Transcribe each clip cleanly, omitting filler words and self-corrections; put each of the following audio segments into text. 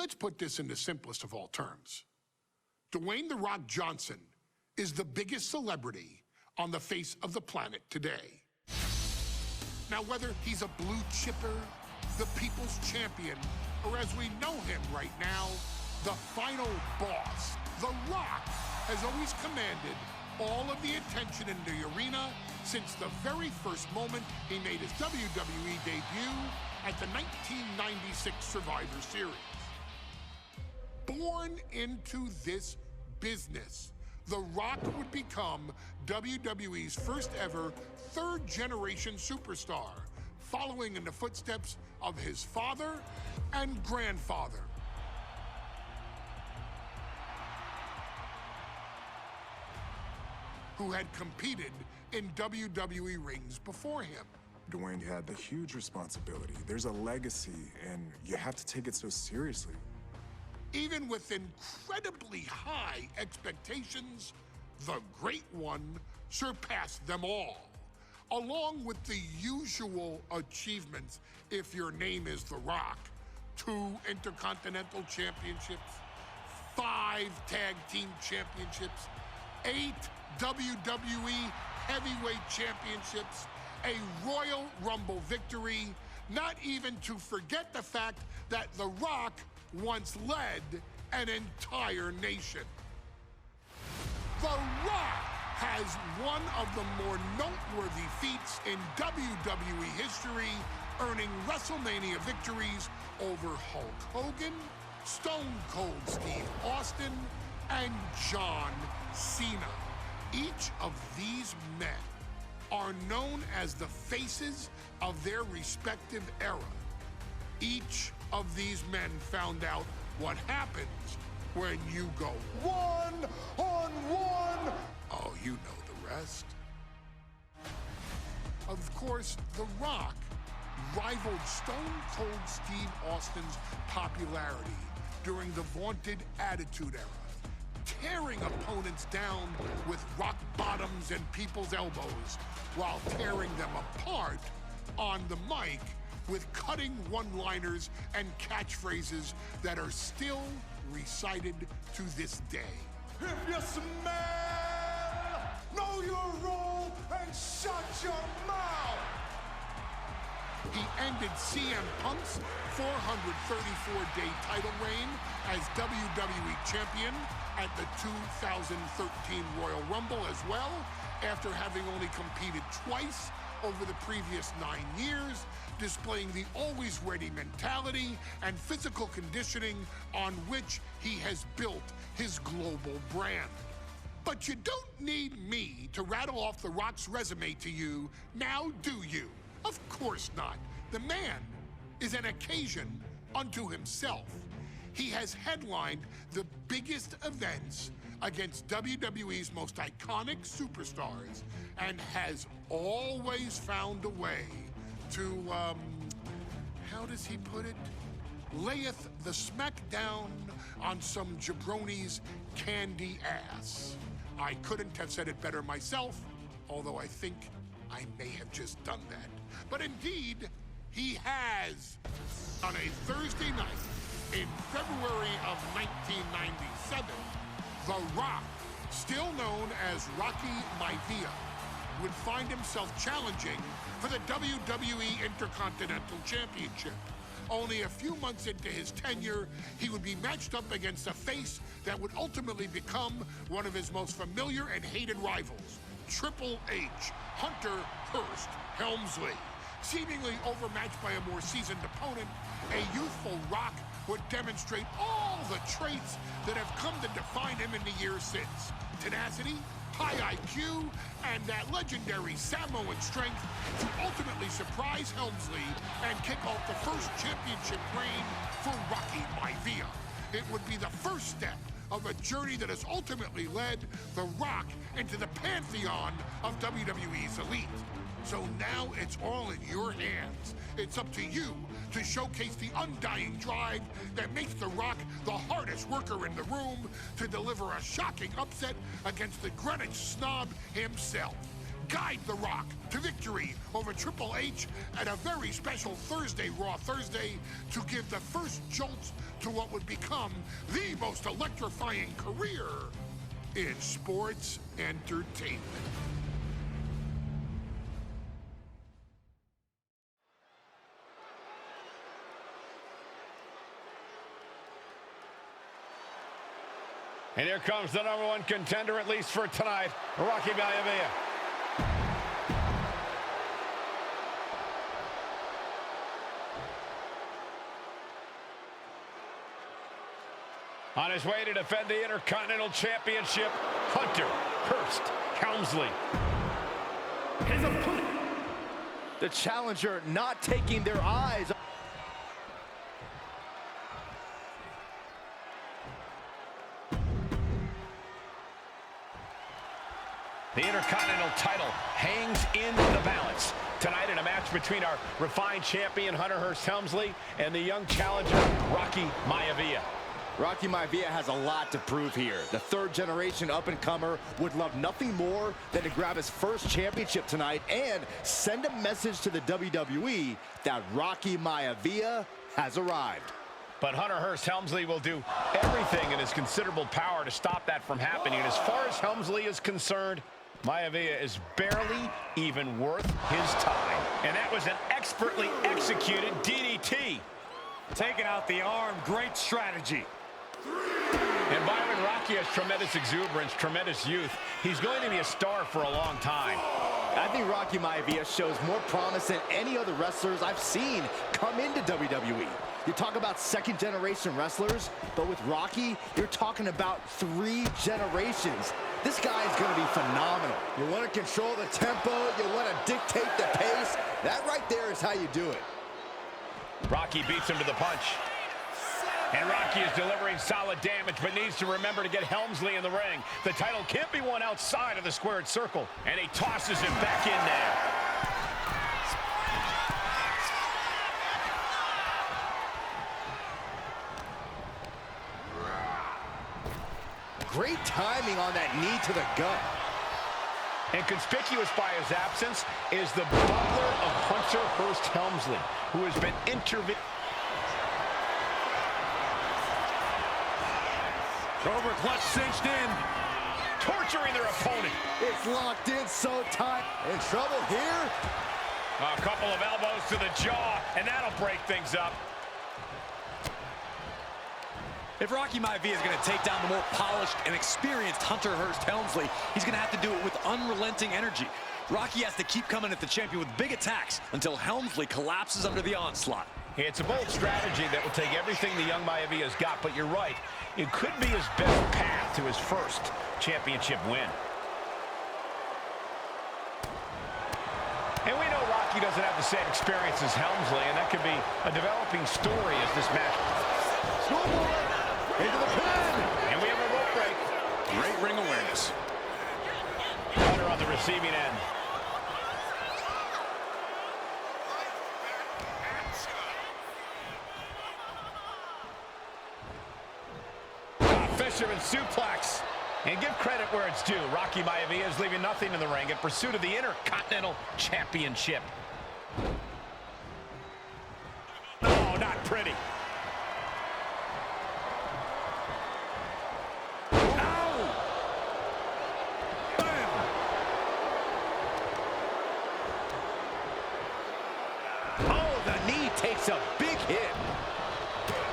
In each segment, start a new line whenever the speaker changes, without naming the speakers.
let's put this in the simplest of all terms. Dwayne "The Rock" Johnson is the biggest celebrity on the face of the planet today. Now, whether he's a blue chipper, the people's champion, or as we know him right now, the final boss, The Rock has always commanded all of the attention in the arena since the very first moment he made his WWE debut at the 1996 Survivor Series. Born into this business, The Rock would become WWE's first ever third-generation superstar, following in the footsteps of his father and grandfather. Who had competed in WWE rings before him.
Dwayne had the huge responsibility. There's a legacy, and you have to take it so seriously.
Even with incredibly high expectations, the Great One surpassed them all, along with the usual achievements if your name is The Rock: 2 Intercontinental Championships, 5 Tag Team Championships, 8 WWE Heavyweight Championships, a Royal Rumble victory, not even to forget the fact that The Rock once led an entire nation. The Rock has one of the more noteworthy feats in WWE history, earning WrestleMania victories over Hulk Hogan, Stone Cold Steve Austin, and John Cena. Each of these men are known as the faces of their respective era. Each of these men found out what happens when you go one-on-one. Oh, you know the rest. Of course, The Rock rivaled Stone Cold Steve Austin's popularity during the vaunted Attitude Era, tearing opponents down with rock bottoms and people's elbows while tearing them apart on the mic with cutting one-liners and catchphrases that are still recited to this day.
If you smell, know your role and shut your mouth.
He ended CM Punk's 434-day title reign as WWE Champion at the 2013 Royal Rumble as well, after having only competed twice over the previous 9 years, displaying the always-ready mentality and physical conditioning on which he has built his global brand. But you don't need me to rattle off The Rock's resume to you, now do you? Of course not. The man is an occasion unto himself. He has headlined the biggest events against WWE's most iconic superstars and has always found a way to, how does he put it? Layeth the smackdown on some jabroni's candy ass. I couldn't have said it better myself, although I think I may have just done that. But indeed, he has. On a Thursday night in February of 1997, The Rock, still known as Rocky Maivia, would find himself challenging for the WWE Intercontinental Championship. Only a few months into his tenure, he would be matched up against a face that would ultimately become one of his most familiar and hated rivals, Triple H, Hunter Hearst Helmsley. Seemingly overmatched by a more seasoned opponent, a youthful Rock would demonstrate all the traits that have come to define him in the years since. Tenacity, high IQ, and that legendary Samoan strength to ultimately surprise Helmsley and kick off the first championship reign for Rocky Maivia. It would be the first step of a journey that has ultimately led The Rock into the pantheon of WWE's elite. So now it's all in your hands. It's up to you to showcase the undying drive that makes The Rock the hardest worker in the room to deliver a shocking upset against the Greenwich snob himself. guide The Rock to victory over Triple H at a very special Thursday, Raw Thursday, to give the first jolt to what would become the most electrifying career in sports entertainment.
And here comes the #1 contender, at least for tonight, Rocky Maivia. On his way to defend the Intercontinental Championship, Hunter Hearst Helmsley.
His opponent. The challenger not taking their eyes.
The Intercontinental title hangs in the balance tonight in a match between our refined champion, Hunter Hearst Helmsley, and the young challenger, Rocky Maivia.
Rocky Maivia has a lot to prove here. The third-generation up-and-comer would love nothing more than to grab his first championship tonight and send a message to the WWE that Rocky Maivia has arrived.
But Hunter Hearst Helmsley will do everything in his considerable power to stop that from happening. And as far as Helmsley is concerned, Maivia is barely even worth his time. And that was an expertly executed DDT.
Taking out the arm, great strategy.
And Byron, Rocky has tremendous exuberance, tremendous youth. He's going to be a star for a long time.
I think Rocky Maivia shows more promise than any other wrestlers I've seen come into WWE. You talk about second-generation wrestlers, but with Rocky, you're talking about 3 generations. This guy is going to be phenomenal. You want to control the tempo, you want to dictate the pace. That right there is how you do it.
Rocky beats him to the punch. And Rocky is delivering solid damage, but needs to remember to get Helmsley in the ring. The title can't be won outside of the squared circle. And he tosses him back in now.
Great timing on that knee to the gut.
And conspicuous by his absence is the butler of Hunter Hearst Helmsley, who has been intervened.
Cobra clutch cinched in.
Torturing their opponent.
It's locked in so tight. In trouble here.
A couple of elbows to the jaw, and that'll break things up.
If Rocky Maivia is going to take down the more polished and experienced Hunter Hearst Helmsley, he's going to have to do it with unrelenting energy. Rocky has to keep coming at the champion with big attacks until Helmsley collapses under the onslaught.
It's a bold strategy that will take everything the young Maivia's got, but you're right. It could be his best path to his first championship win. And we know Rocky doesn't have the same experience as Helmsley, and that could be a developing story as this match.
Schoolboy into the pin.
And we have a rope break.
Great ring awareness.
Hunter on the receiving end. Fisherman suplex. And give credit where it's due. Rocky Maivia is leaving nothing in the ring in pursuit of the Intercontinental Championship. Oh, not pretty. Ow! Bam!
Oh, the knee takes a big hit.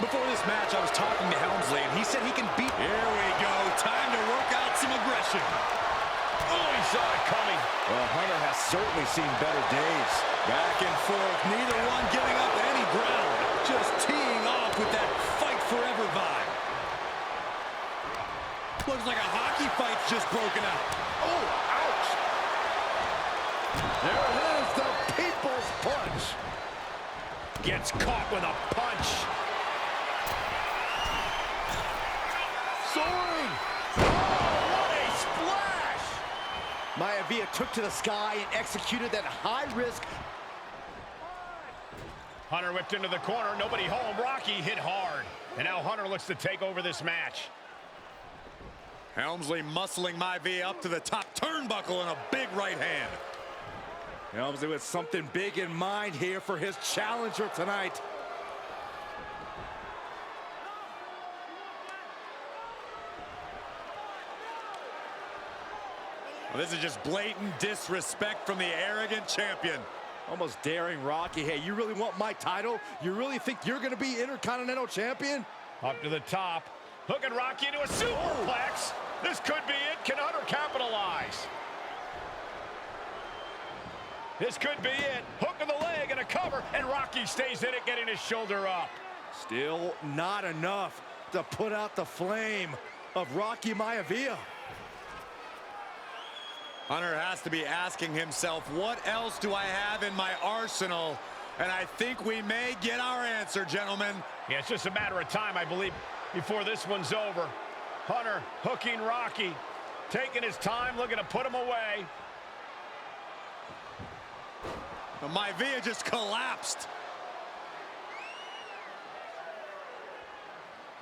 Before this match, I was talking to Helmsley, and he said he can beat... Here we go. Time to work out some aggression.
Oh, he saw it coming.
Well, Hunter has certainly seen better days.
Back and forth, neither one giving up any ground. Just teeing off with that fight forever vibe. Looks like a hockey fight's just broken out.
Oh, ouch. There it is, the people's punch.
Gets caught with a punch.
Soaring.
Oh, what a splash!
Maivia took to the sky and executed that high-risk.
Hunter whipped into the corner. Nobody home. Rocky hit hard. And now Hunter looks to take over this match.
Helmsley muscling Maivia up to the top turnbuckle in a big right hand.
Helmsley with something big in mind here for his challenger tonight.
Well, this is just blatant disrespect from the arrogant champion.
Almost daring Rocky. Hey, you really want my title? You really think you're going to be Intercontinental Champion?
Up to the top. Hooking Rocky into a superplex. This could be it. Can Hunter capitalize? This could be it. Hook of the leg and a cover, and Rocky stays in it, getting his shoulder up.
Still not enough to put out the flame of Rocky Maivia.
Hunter has to be asking himself, what else do I have in my arsenal? And I think we may get our answer, gentlemen.
Yeah, it's just a matter of time, I believe, before this one's over. Hunter hooking Rocky, taking his time, looking to put him away.
But Maivia just collapsed.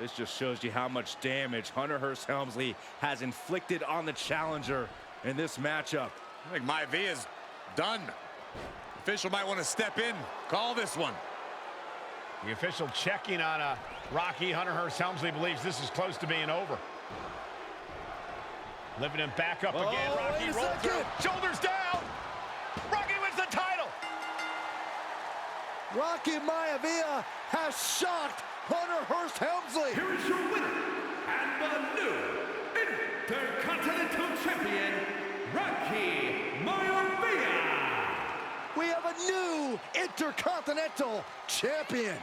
This just shows you how much damage Hunter Hearst Helmsley has inflicted on the challenger in this matchup.
I think Maivia's done. The official might want to step in, call this one.
The official checking on Rocky. Hunter Hearst Helmsley believes this is close to being over. Lifting him back up again. Rocky rolls through. Shoulders down. Rocky wins the title.
Rocky Maivia has shocked Hunter Hearst Helmsley.
Here is your winner, and the new Intercontinental Champion, Rocky Maivia.
We have a new Intercontinental Champion.